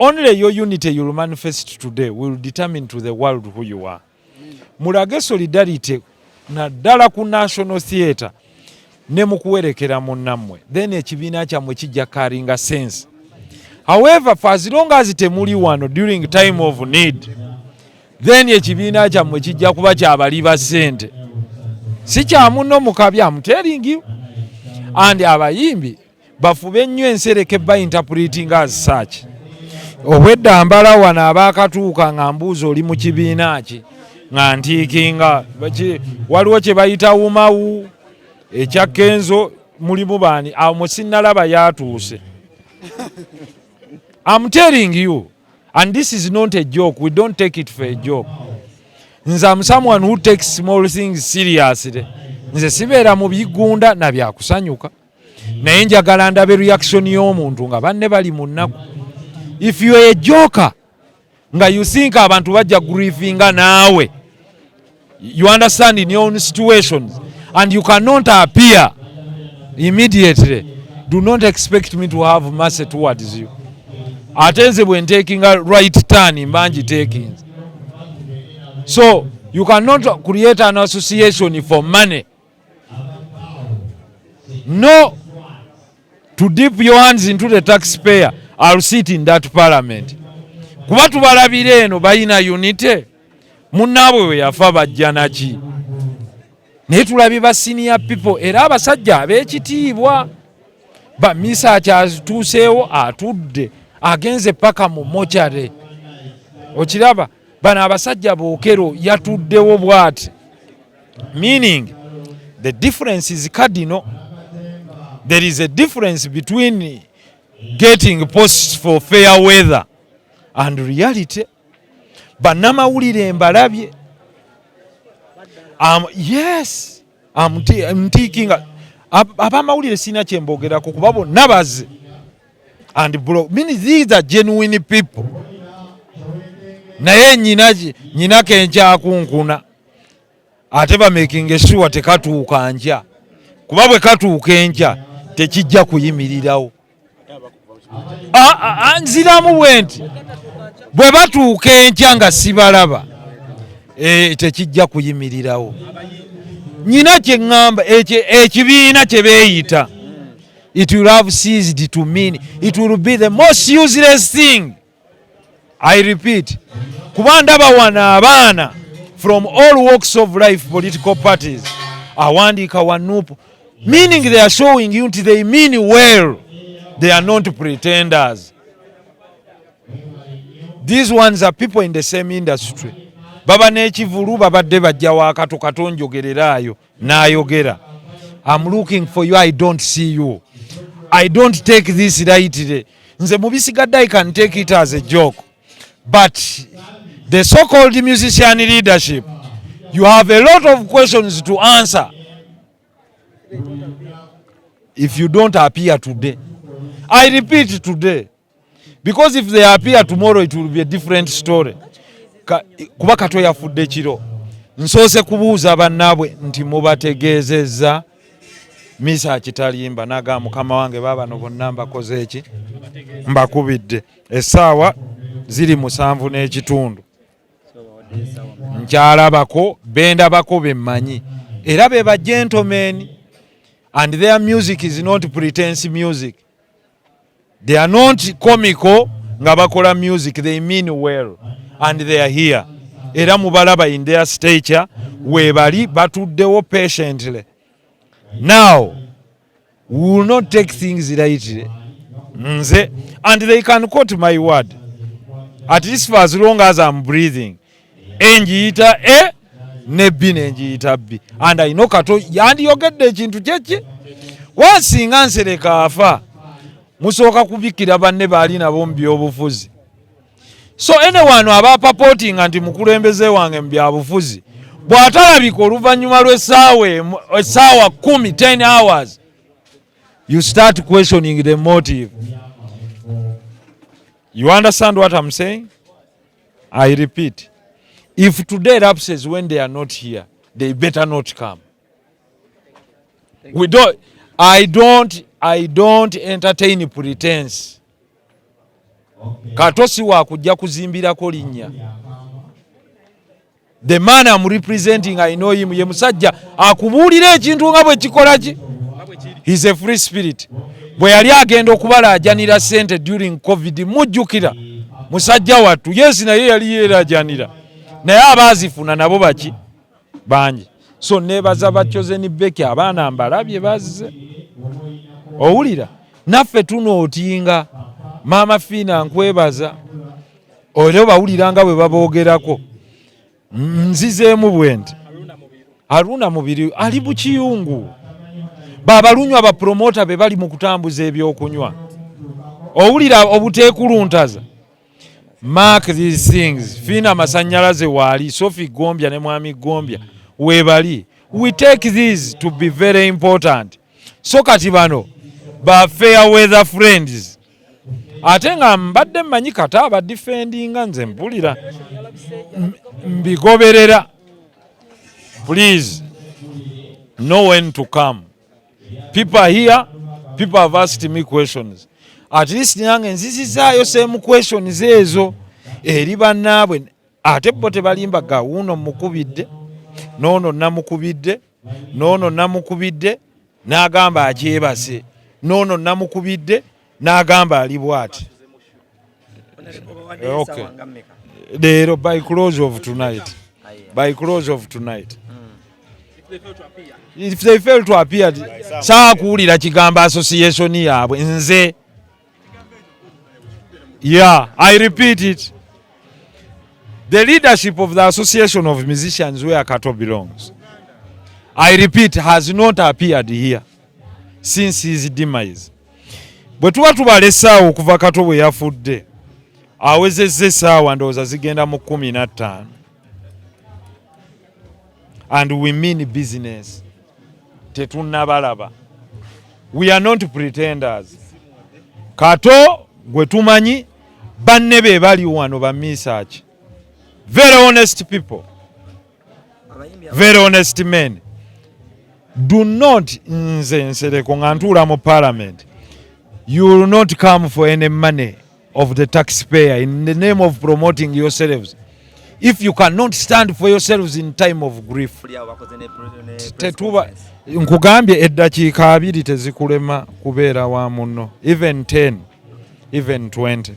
Only your unity you will manifest today will determine to the world who you are. Mulage solidarity naddala ku National Theatre ne mukuwerekera munnammwe, then ekibiina kyammwe kijja karinga sense. However, for as long as temuli wano during time of need, then ekibiina kyammwe kijja kuba kyabali ba ssente. Si kya munno mukabi, I'm telling you. And abayimbi bafube nnyo ensereke ba interpreting as such. Obwedda mbala wana abakatuuka nga mbuuza oli mu kibiina ki nga ntiikinga waliwo kye bayita wumawu ekya Kenzo mulimu baani awo musinnalaba yatuuse. I'm telling you, and this is not a joke, we don't take it for a joke. Nze am someone who takes small things seriously. Nze sibeera mu bigunda na byakusanyuka, naye njagala ndabe reaction y'omuntu nga banne bali mu nnaku. If you are a joker, nga you think abantu bajja grievinga naawe, you understand in your own situations, and you cannot appear immediately, do not expect me to have mercy towards you. Atenze bwe taking a right turn in Banji taking. So you cannot create an association for money. No, to dip your hands into the taxpayer. I'll sit in that parliament. Kuba tubalabire eno bayina unity. Munnaabwe we yafa bajja naki. Naye tulabye ba senior people era abasajja ab'ekitiibwa. Ba misa akyatuuseewo atudde agenze paka mu mochare. Okiraba bano abasajja bookero yatuddewo bw'ati. Meaning the difference is cardinal. There is a difference between getting posts for fair weather and reality. Bannamawulire mbalabye. Yes, I'm thinking abamawulire sina kyembogerako kuba bonna bazze. And bro, these are genuine people. Naye nyina kenkyakunkuna ate ba making sure tekatuuka nja. Kuba bwe katuuka enkya tekijja kuyimirirawo. Nziramu bwenti bwe batuuka enkya nga sibalaba tekijja kuyimirirawo. Nyina kye ŋŋamba ekibiina kye beeyita, it will have ceased to mean. It will be the most useless thing. I repeat, kuba ndaba wana abaana from all walks of life, political parties awandiika wanupu, meaning they are showing unity, they mean well. They are not pretenders. These ones are people in the same industry. Baba n'ekivulu babadde bajja wa Kato katonjogereraayo n'ayogera. I'm looking for you, I don't see you. I don't take this lightly. Nze mubisigadde I can take it as a joke. But the so-called musician leadership, you have a lot of questions to answer if you don't appear today. I repeat today, because if they appear tomorrow it will be a different story. Kuba Kato yafudde kiro. Nsoose kubuuza bannaabwe nti mubategeezezza misa kitalimba naga mukama wange baba no bonna mbakoze eki mbakubidde essaawa ziri 7:30. Nkyalabako bendabako bemmanyi era be ba gentlemen, and their music is not pretense music. They are not comical nga bakola music, they mean well, and they are here. Era mubalaba in their stature webali batuddewo patiently. Now, we will not take things lightly. Nze, and they can quote my word. At least for as long as I'm breathing. Enjiyita E, ne B nenjiyita B. And I know Kato, yandi yogedde ekintu kyeki. Wasinga Nsereko afa, musooka kubikira banne baali nabo mu byobufuzi. So anyone aba purporting anti mukulembeze wange mu byabufuzi, bw'atalabika oluvannyuma lw'essaawa 10 hours, you start questioning the motive. You understand what I'm saying? I repeat, if today lapses when they are not here, they better not come. I don't entertain pretense. Kato si wa kujja kuzimbirako linnya. The man I'm representing, I know him, ye musajja akubuulira ekintu nga bwe kikola ki. He's a free spirit. Bwe yali agenda okubalaajanira ssente during COVID, mujjukira musajja wattu, yes naye yali yeerajanira, naye abaazifuna nabo baki bangi. So nebaza Bakyozeni Beki, abaana mbalabye bazze. Owulira naffe tunootinga Maama Fiina nkwebaza. Olwo bawuliranga bwe baboogerako. Nzizeemu bwe nti Haruna Mubiri ali bukiyungu. Babalunywa bapromota be bali mu kutambuza ebyokunywa. Owulira obuteekuluntaza. Mark these things. Fiina Masanyalaze waali, Sophie Gombya ne Mwami Gombya webali. We take these to be very important. So kati bano ba fair weather friends. Ate nga mbadde mmanyi kata aba defendinga nze mpulira mbigoberera. Please know when to come. People are here, people have asked me questions. At least nange nzizizaayo same questions ezo eri bannaabwe. Ate bo tebalimba gawuno mukubidde, noono namukubidde, noono namukubidde n'agamba akyebase, noono namukubidde n'agamba ali bw'ati. Okay. Leero by close of tonight. By close of tonight. If they fail to appear, saa kuwulira kigamba association yaabwe nze. Yeah, I repeat it. The leadership of the Association of Musicians where Kato belongs, I repeat, has not appeared here since his demise. Bwe tuba tubala essaawa okuva Kato bwe yafudde, awezezza essaawa ndowooza zigenda mu 15. And we mean business. Tetunnabalaba. We are not pretenders. Kato gwe tumanyi banne be bali wano ba research. Very honest people. Very honest men. Do not, nze Nsereko nga ntuula mu parliament, you will not come for any money of the taxpayer in the name of promoting yourselves. If you cannot stand for yourselves in time of grief. Tetuba nkugambye eddakiika 2 tezikulema kubeera wa munno, even 10, even 20.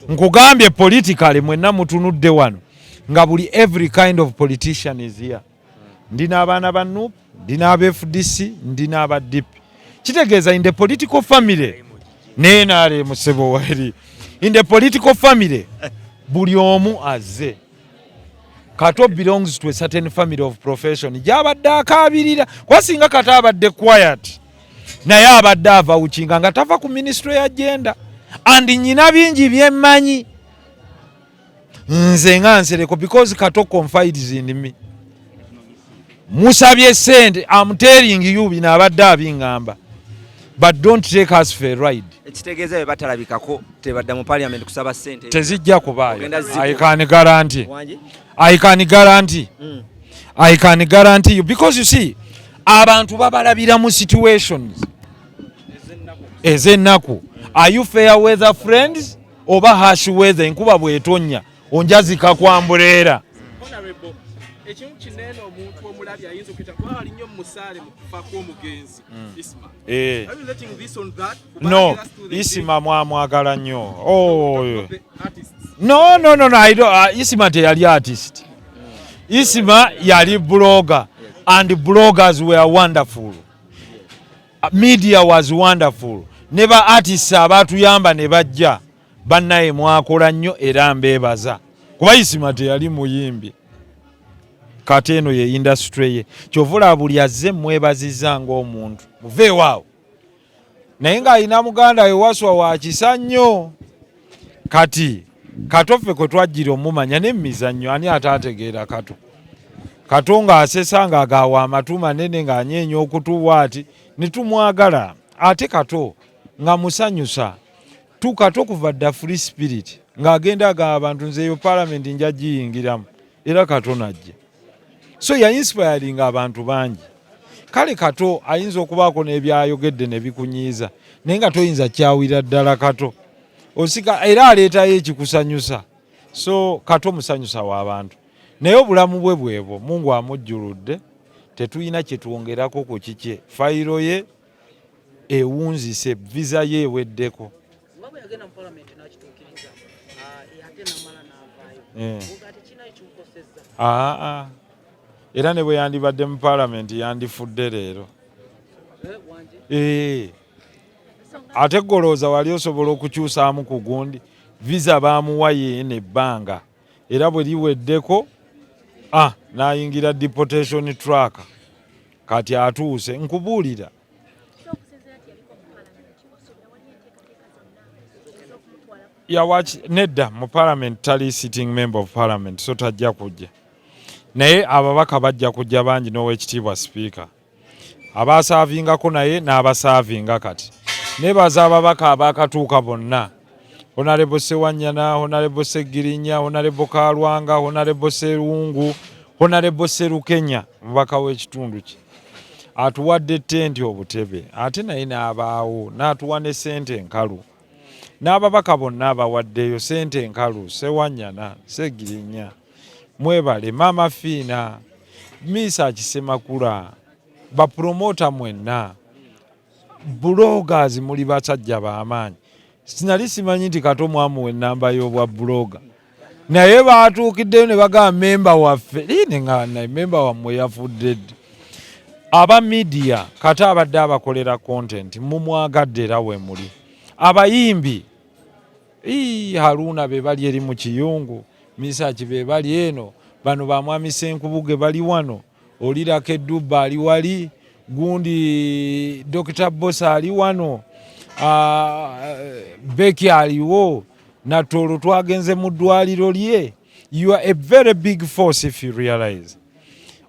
Nkugambye politically mwenna mutunudde wano nga buli every kind of politician is here. Ndina abaana ba NUP, ndina aba FDC, ndina aba DP. Kitegeeza in the political family nenale musebo wali. In the political family buli omu azze. Kato belongs to a certain family of profession. Jabadde akabirira kwasinga Kato abadde quiet. Naye abadde avawukinga nga tava ku ministry ya agenda. And nyina bingi byemmanyi. Nze nga Nsereko because Kato confides in me. Musabye sente, I'm telling you bino abadde abingamba. But don't take us for a ride. Ekitegeeza batalabikako tebadda mu parliament kusaba sente. Tezijja kubaayo. I can guarantee. I can guarantee. I can guarantee you because you see abantu babalabira mu situations ezennaku. Are you fair weather friends oba harsh weather enkuba bwetonya onjazika kwambuleera? Honorable, ekintu kinene omuntu omulabi ayinza okuyita kwa ali nnyo musaale mu kufa kw'omugenzi Isma. Are you letting this on that? No, Isma mwagala nnyo. Oh. No, I don't. Isma teyali artist. Isma yali blogger, and bloggers were wonderful. Media was wonderful. Never artists abatuyamba ne bajja bannaye mwakola nnyo era mbeebaza. Kuba Isma teyali muyimbi. Kati eno ye industry ye. Kyovula buli azze mwebaziza ng'omuntu. Muveewaawo. Naye ng'alina muganda we waswa wa kisa nnyo. Kati Kato ffe kwe twajjira omumanya n'emizannyo ani ataategeera Kato. Kato ng'asesa ng'agaawa amatu manene ng'anyeenya okutuwa ati ne tumwagala. Ate Kato nga musanyusa. Kato kuva dda free spirit ng'agenda agamba abantu nze yo parliament nja giyingiramu. Era Kato najja. So ya inspiring abantu bangi. Kale Kato ayinza okubaako n'ebyayogedde ne bikunyiiza. Naye nga toyinza kyawira ddala Kato. osika era aleetayo ekikusanyusa. So Kato musanyusa w'abantu naye obulamu bwe bwebo Mungu amujjuludde tetuyina kyetwongerako ku kike. Fayiro ye ewunzise, visa ye eweddeko. Era ne bwe yandibadde mu paalamenti yandifudde leero. Ate golooza wali osobola okukyusaamu ku gundi, visa baamuwa ye n'ebbanga era bwe liweddeko n'ayingira deportation track kati atuuse. Nkubuulira nedda mu parliament tali sitting member of parliament, so tajja kujja, naye ababaka bajja kujja bangi n'owekitiibwa speaker abasaavingako naye n'abasaavinga. Kati nebaza ababaka abakatuuka bonna, Honorable Sewanyana, Honorable Segirinya, Honorable Kalwanga, Honorable Serungu, Honorable Serukenya, mubaka w'ekitundu ki atuwadde ttenti obutebe ate naye n'abaawo n'atuwa ne ssente enkalu. N'ababaka bonna abawaddeyo ssente enkalu, Sewanyana, Segirinya, mwebale, Mama Fiina, Misa Kisemakula, bapromota mwenna, bloggers muli basajja b'amaanyi. Sinali simanyi nti Kato mwamuwa ennamba y'obwa blogger, naye baatuukiddeyo ne bagamba memba waffe memba wammwe yafudde ddi. Aba media Kato abadde abakolera content mumwagadde era we muli. Abayimbi Haruna be bali eri mu Kiyungu, Misaki be bali eno, bano bamwami Senkubuge bali wano, Olirako Edduba ali wali, gundi Dr. Bosa ali wano, Beki aliwo, Natolo twagenze mu ddwaliro lye. You are a very big force if you realize.